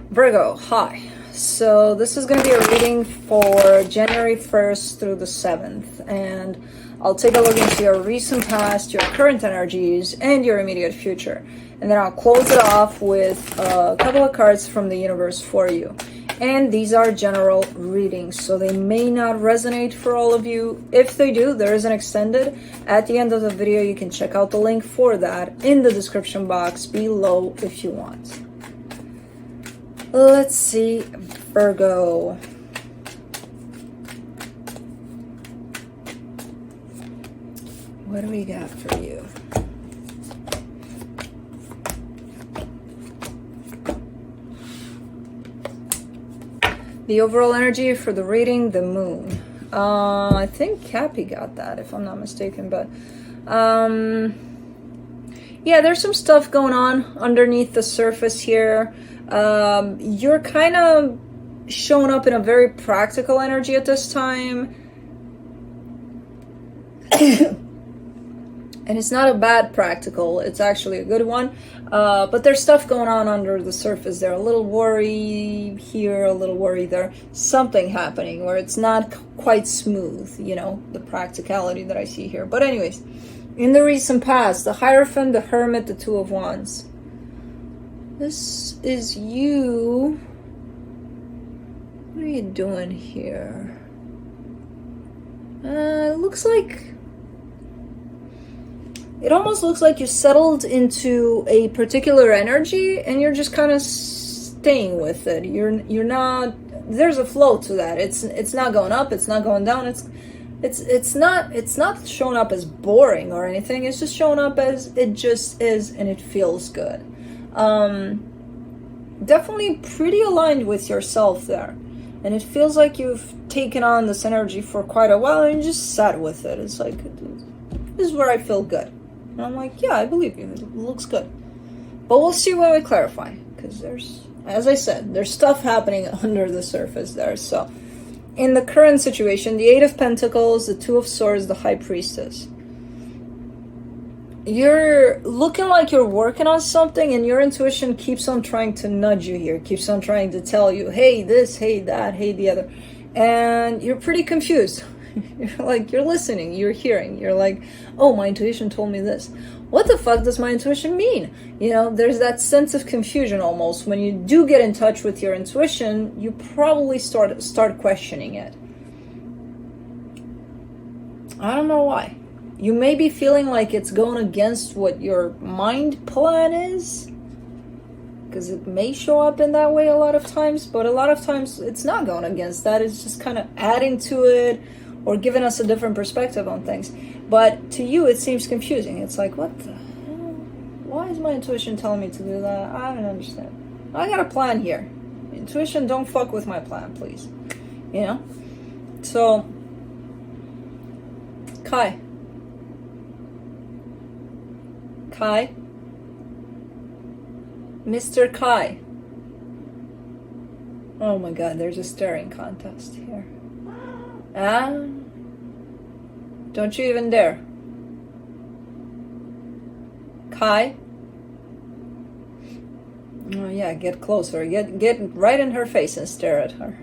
Virgo, hi. So this is going to be a reading for January 1st through the 7th, and I'll take a look into your recent past, your current energies, and your immediate future. And then I'll close it off with a couple of cards from the universe for you. And these are general readings, so they may not resonate for all of you. If they do, there is an extended. At the end of the video, you can check out the link for that in the description box below if you want. Let's see, Virgo. What do we got for you? The overall energy for the reading, the moon. I think Cappy got that, if I'm not mistaken, but yeah, there's some stuff going on underneath the surface here. You're kind of showing up in a very practical energy at this time. And it's not a bad practical, it's actually a good one. But there's stuff going on under the surface there. A little worry here, a little worry there. Something happening where it's not quite smooth, you know, the practicality that I see here. But anyways, in the recent past, the Hierophant, the Hermit, the Two of Wands. This is you. What are you doing here? It looks like... It almost looks like you settled into a particular energy and you're just kind of staying with it. You're not... There's a flow to that. It's not going up. It's not going down. It's not showing up as boring or anything. It's just showing up as it just is, and it feels good. Definitely pretty aligned with yourself there, and it feels like you've taken on this energy for quite a while and you just sat with it. It's like, this is where I feel good, and I'm like, yeah, I believe you, it looks good. But we'll see when we clarify, because there's, as I said, there's stuff happening under the surface there. So in the current situation, the Eight of Pentacles, the Two of Swords, the High Priestess. You're looking like you're working on something, and your intuition keeps on trying to nudge you here, keeps on trying to tell you, hey this, hey that, hey the other. And you're pretty confused. You're like, you're listening, you're hearing, you're like, oh, my intuition told me this. What the fuck does my intuition mean? You know, there's that sense of confusion almost. When you do get in touch with your intuition, you probably start questioning it. I don't know why. You may be feeling like it's going against what your mind plan is, because it may show up in that way a lot of times, but a lot of times it's not going against that. It's just kind of adding to it or giving us a different perspective on things. But to you, it seems confusing. It's like, what the hell? Why is my intuition telling me to do that? I don't understand. I got a plan here. Intuition, don't fuck with my plan, please. You know? So, Kai, Mr. Kai. Oh my god, there's a staring contest here. Don't you even dare. Kai? Oh yeah, get closer. Get right in her face and stare at her.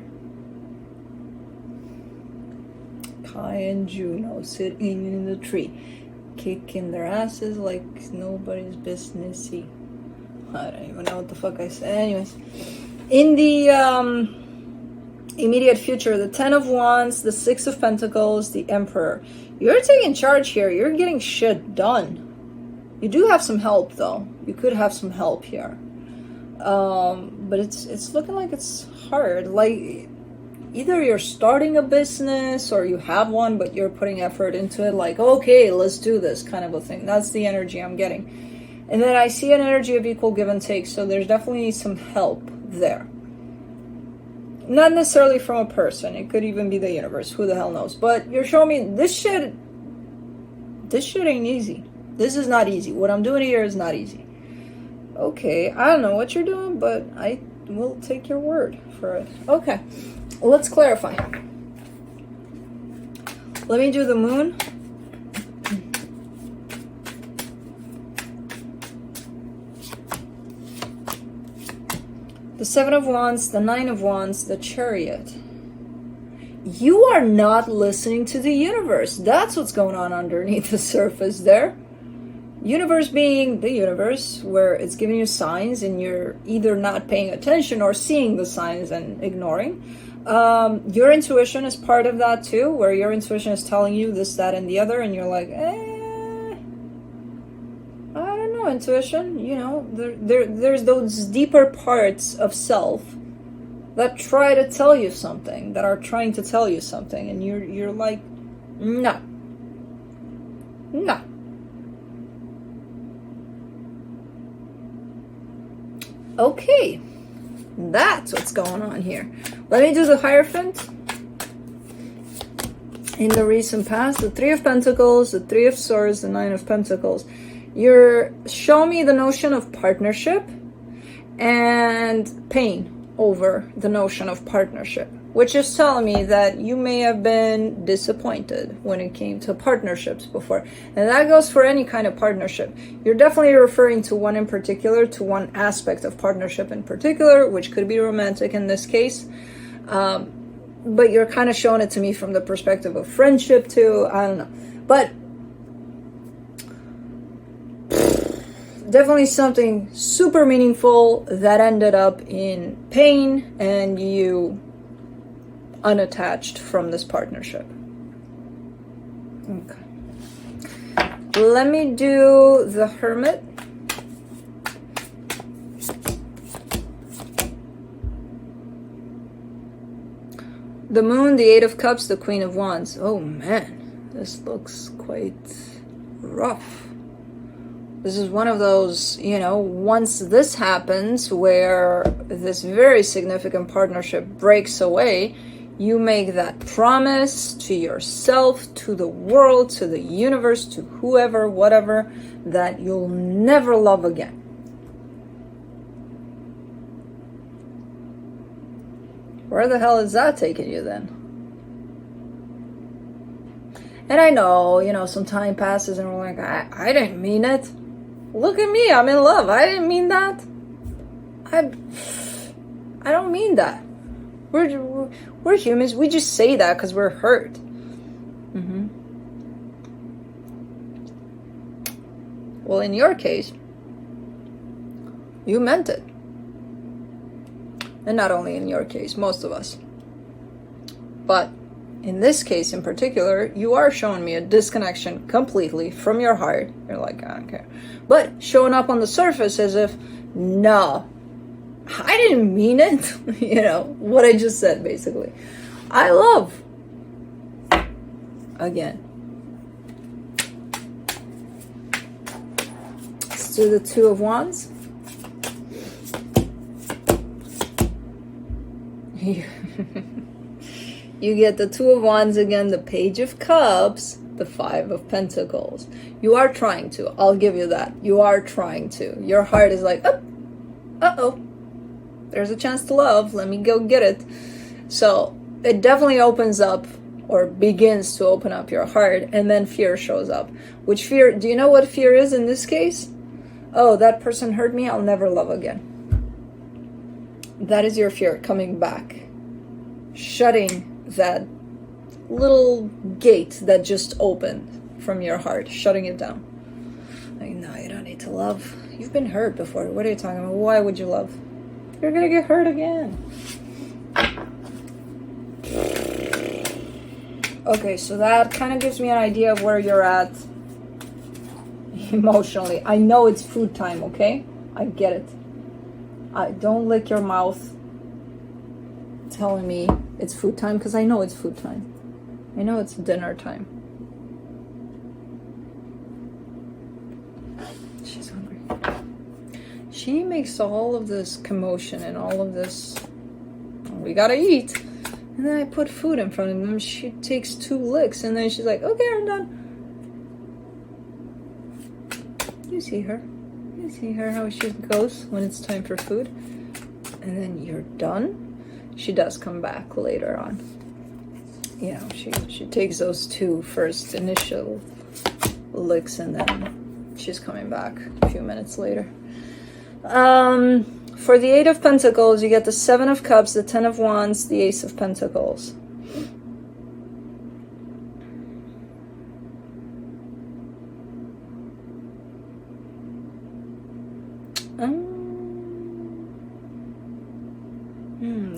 Kai and Juno sitting in the tree, kicking their asses like nobody's businessy. I don't even know what the fuck I said. Anyways, in the immediate future, the Ten of Wands, the Six of Pentacles, the Emperor. You're taking charge here. You're getting shit done. You do have some help, though. You could have some help here. But it's looking like it's hard. Like, either you're starting a business or you have one, but you're putting effort into it. Like, okay, let's do this kind of a thing. That's the energy I'm getting. And then I see an energy of equal give and take, so there's definitely some help there. Not necessarily from a person, it could even be the universe, who the hell knows. But you're showing me this shit ain't easy. This is not easy. What I'm doing here is not easy. Okay, I don't know what you're doing, but I will take your word for it. Okay, let's clarify. Let me do the moon. The Seven of Wands, the Nine of Wands, the Chariot. You are not listening to the universe. That's what's going on underneath the surface there. Universe being the universe, where it's giving you signs and you're either not paying attention or seeing the signs and ignoring. Your intuition is part of that too, where your intuition is telling you this, that, and the other, and you're like, I don't know, intuition. You know, there's those deeper parts of self that try to tell you something, that are trying to tell you something, and you're like, no. Okay, that's what's going on here. Let me do the Hierophant. In the recent past, the Three of Pentacles, the Three of Swords, the Nine of Pentacles. You're showing me the notion of partnership and pain over the notion of partnership, which is telling me that you may have been disappointed when it came to partnerships before. And that goes for any kind of partnership. You're definitely referring to one in particular, to one aspect of partnership in particular, which could be romantic in this case. But you're kind of showing it to me from the perspective of friendship too. I don't know. But definitely something super meaningful that ended up in pain and you unattached from this partnership. Okay. Let me do the Hermit. The Moon, the Eight of Cups, the Queen of Wands. Oh man, this looks quite rough. This is one of those, you know, once this happens where this very significant partnership breaks away, you make that promise to yourself, to the world, to the universe, to whoever, whatever, that you'll never love again. Where the hell is that taking you then? And I know, you know, some time passes and we're like, I didn't mean it. Look at me, I'm in love. I didn't mean that. I don't mean that. We're humans. We just say that because we're hurt. Well, in your case, you meant it. And not only in your case, most of us. But in this case in particular, you are showing me a disconnection completely from your heart. You're like, I don't care. But showing up on the surface as if, no, I didn't mean it. You know, what I just said, basically. I love. Again. Let's do the Two of Wands. You get the Two of Wands again, the Page of Cups, the Five of Pentacles. You are trying to. I'll give you that. You are trying to. Your heart is like, oh, uh-oh. There's a chance to love. Let me go get it. So it definitely opens up or begins to open up your heart, and then fear shows up. Which fear, do you know what fear is in this case? Oh, that person hurt me. I'll never love again. That is your fear coming back. Shutting that little gate that just opened from your heart, shutting it down. Like, no, you don't need to love. You've been hurt before. What are you talking about? Why would you love? You're gonna get hurt again. Okay, so that kind of gives me an idea of where you're at emotionally. I know it's food time, okay? I get it. Don't lick your mouth telling me it's food time, because I know it's food time. I know it's dinner time. She's hungry. She makes all of this commotion and all of this, we gotta eat. And then I put food in front of them. She takes 2 licks and then she's like, okay, I'm done. You see her. You see her, how she goes when it's time for food. And then you're done. She does come back later on. You know, she takes those 2 first initial licks and then she's coming back a few minutes later. For the Eight of Pentacles, you get the Seven of Cups, the Ten of Wands, the Ace of Pentacles.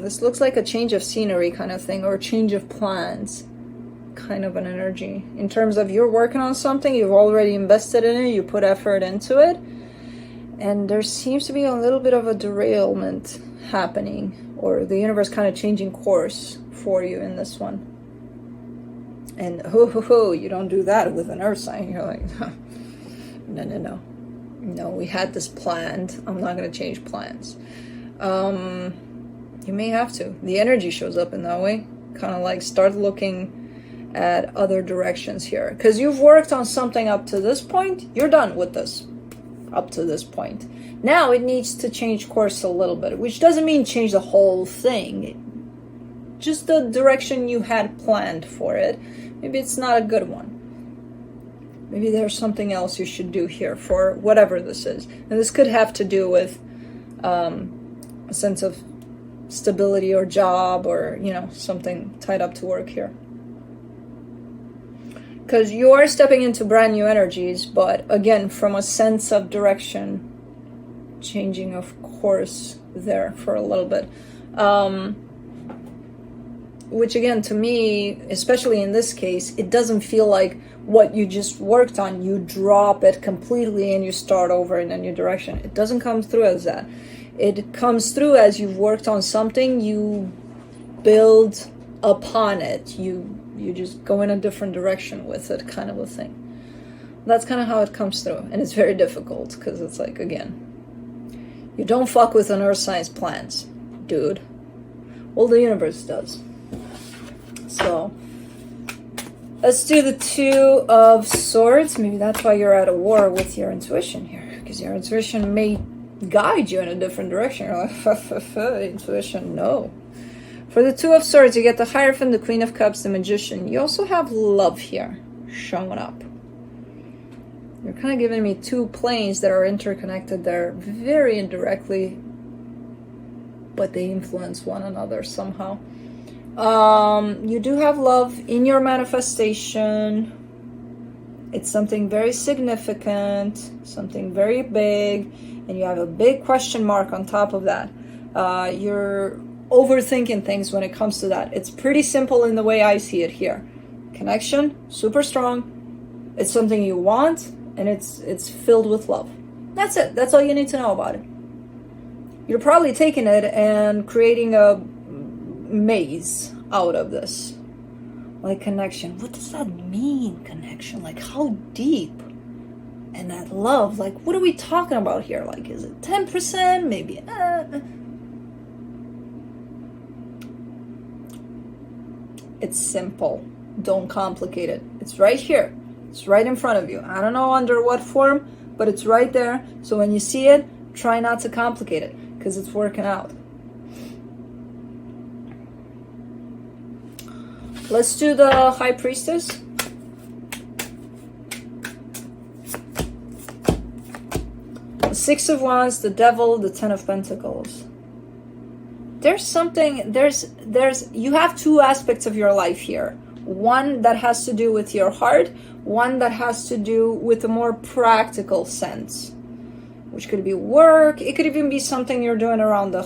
This looks like a change of scenery kind of thing, or a change of plans kind of an energy. In terms of you're working on something, you've already invested in it, you put effort into it, and there seems to be a little bit of a derailment happening, or the universe kind of changing course for you in this one. And you don't do that with an earth sign. You're like, no, we had this planned. I'm not going to change plans. You may have to. The energy shows up in that way. Kind of like start looking at other directions here. Because you've worked on something up to this point. You're done with this up to this point. Now it needs to change course a little bit. Which doesn't mean change the whole thing. Just the direction you had planned for it. Maybe it's not a good one. Maybe there's something else you should do here for whatever this is. And this could have to do with a sense of stability or job, or something tied up to work here, because you are stepping into brand new energies, but again from a sense of direction, changing of course there for a little bit, which again to me, especially in this case, it doesn't feel like what you just worked on, you drop it completely and you start over in a new direction. It doesn't come through as that. It comes through as you've worked on something, you build upon it. You just go in a different direction with it, kind of a thing. That's kind of how it comes through. And it's very difficult because it's like, again, you don't fuck with an earth sign's plans, dude. Well, the universe does. So let's do the Two of Swords. Maybe that's why you're at a war with your intuition here, because your intuition may guide you in a different direction. You're like, intuition, no. For the Two of Swords, you get the Hierophant, the Queen of Cups, the Magician. You also have love here showing up. You're kind of giving me two planes that are interconnected there very indirectly, but they influence one another somehow. You do have love in your manifestation. It's something very significant, something very big, and you have a big question mark on top of that. You're overthinking things when it comes to that. It's pretty simple in the way I see it here. Connection, super strong. It's something you want, and it's filled with love. That's it. That's all you need to know about it. You're probably taking it and creating a maze out of this. Like connection. What does that mean, connection? Like how deep? And that love, like what are we talking about here? Like is it 10%? Maybe It's simple. Don't complicate it. It's right here. It's right in front of you. I don't know under what form, but it's right there. So when you see it, try not to complicate it, because it's working out. Let's do the High Priestess. The Six of Wands, the Devil, the Ten of Pentacles. There's something, you have two aspects of your life here. One that has to do with your heart, one that has to do with a more practical sense, which could be work. It could even be something you're doing around the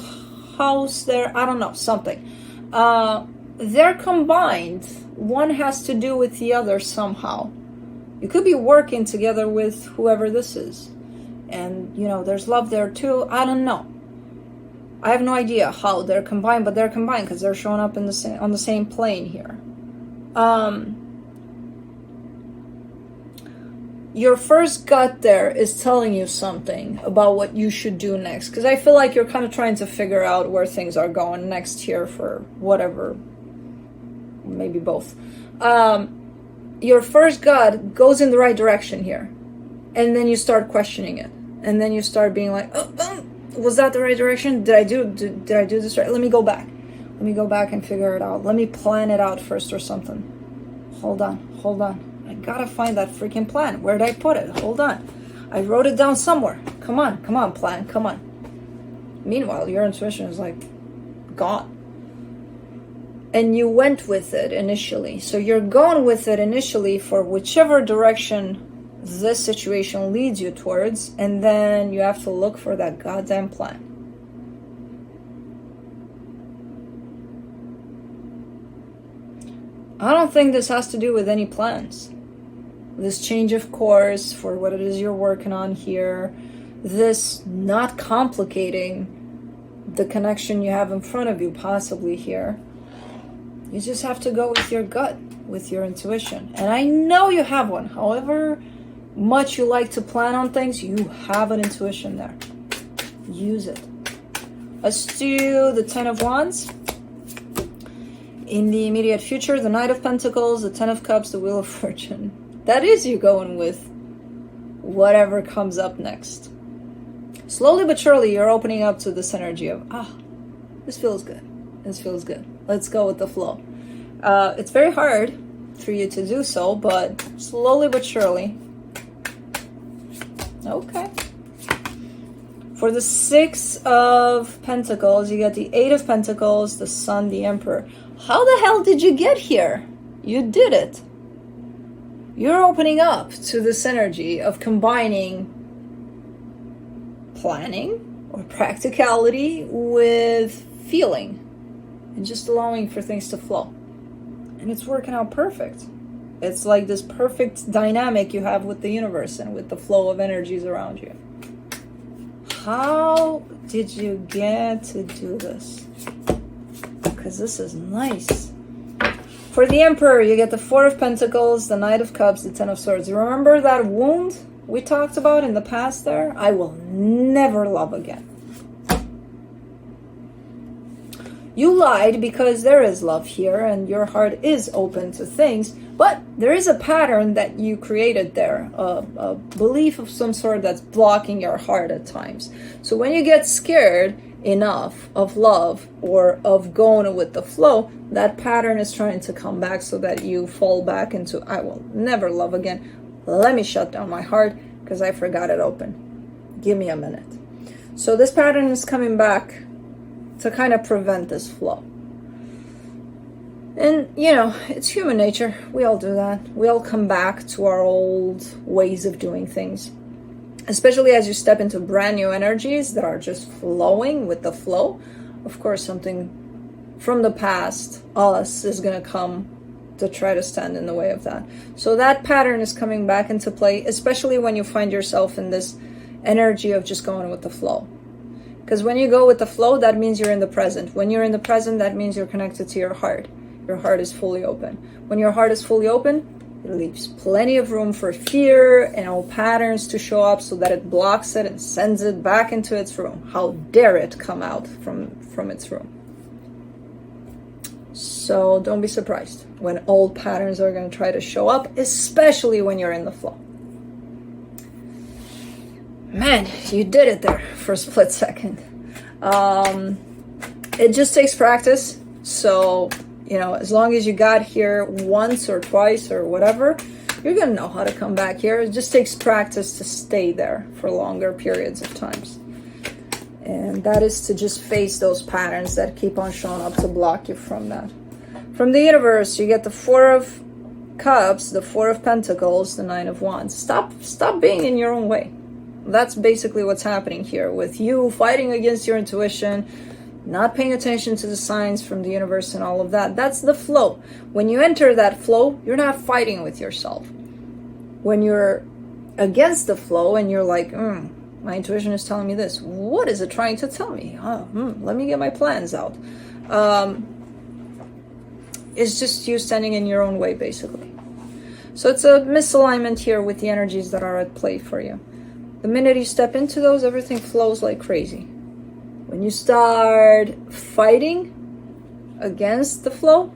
house there. I don't know, something. They're combined. One has to do with the other somehow. You could be working together with whoever this is. And, there's love there too. I don't know. I have no idea how they're combined, but they're combined because they're showing up in on the same plane here. Your first gut there is telling you something about what you should do next. Because I feel like you're kind of trying to figure out where things are going next here for whatever. Maybe both. Your first gut goes in the right direction here. And then you start questioning it. And then you start being like, was that the right direction? Did I do this right? Let me go back. Let me go back and figure it out. Let me plan it out first or something. Hold on. I gotta find that freaking plan. Where'd I put it? Hold on. I wrote it down somewhere. Come on, plan, come on. Meanwhile, your intuition is like gone. And you went with it initially. So you're going with it initially for whichever direction this situation leads you towards, and then you have to look for that goddamn plan. I don't think this has to do with any plans. This change of course for what it is you're working on here, this not complicating the connection you have in front of you possibly here. You just have to go with your gut, with your intuition. And I know you have one. However much you like to plan on things, you have an intuition there. Use it. Let's do the 10 of Wands. In the immediate future, the Knight of Pentacles, the 10 of Cups, the Wheel of Fortune. That is you going with whatever comes up next. Slowly but surely, you're opening up to this energy of, this feels good. This feels good. Let's go with the flow. It's very hard for you to do so, but slowly but surely. Okay. For the 6 of Pentacles, you get the 8 of Pentacles, the Sun, the Emperor. How the hell did you get here? You did it. You're opening up to this energy of combining planning or practicality with feeling and just allowing for things to flow. And it's working out perfect. It's like this perfect dynamic you have with the universe and with the flow of energies around you. How did you get to do this? Because this is nice. For the Emperor, you get the 4 of Pentacles, the Knight of Cups, the 10 of Swords. You remember that wound we talked about in the past there? I will never love again. You lied because there is love here and your heart is open to things, but there is a pattern that you created there, a belief of some sort that's blocking your heart at times. So when you get scared enough of love or of going with the flow, that pattern is trying to come back so that you fall back into, I will never love again. Let me shut down my heart because I forgot it open. Give me a minute. So this pattern is coming back to kind of prevent this flow. And, you know, it's human nature. We all do that. We all come back to our old ways of doing things. Especially as you step into brand new energies that are just flowing with the flow. Of course, something from the past, us, is going to come to try to stand in the way of that. So that pattern is coming back into play, especially when you find yourself in this energy of just going with the flow. Because when you go with the flow, that means you're in the present. When you're in the present, that means you're connected to your heart. Your heart is fully open. When your heart is fully open, it leaves plenty of room for fear and all patterns to show up so that it blocks it and sends it back into its room. How dare it come out from its room? So don't be surprised when old patterns are going to try to show up, especially when you're in the flow. Man, you did it there for a split second. It just takes practice. So, you know, as long as you got here once or twice or whatever, you're going to know how to come back here. It just takes practice to stay there for longer periods of times. And that is to just face those patterns that keep on showing up to block you from that. From the universe, you get the 4 of Cups, the 4 of Pentacles, the 9 of Wands. Stop being in your own way. That's basically what's happening here with you fighting against your intuition, not paying attention to the signs from the universe and all of that. That's the flow. When you enter that flow, you're not fighting with yourself. When you're against the flow and you're like, my intuition is telling me this. What is it trying to tell me? Let me get my plans out. It's just you standing in your own way, basically. So it's a misalignment here with the energies that are at play for you. The minute you step into those, everything flows like crazy. When you start fighting against the flow,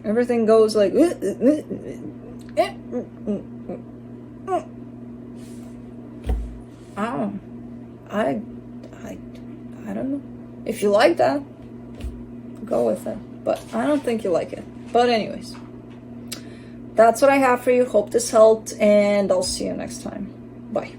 everything goes like... I don't know. If you like that, go with it. But I don't think you like it. But anyways, that's what I have for you. Hope this helped, and I'll see you next time. Bye.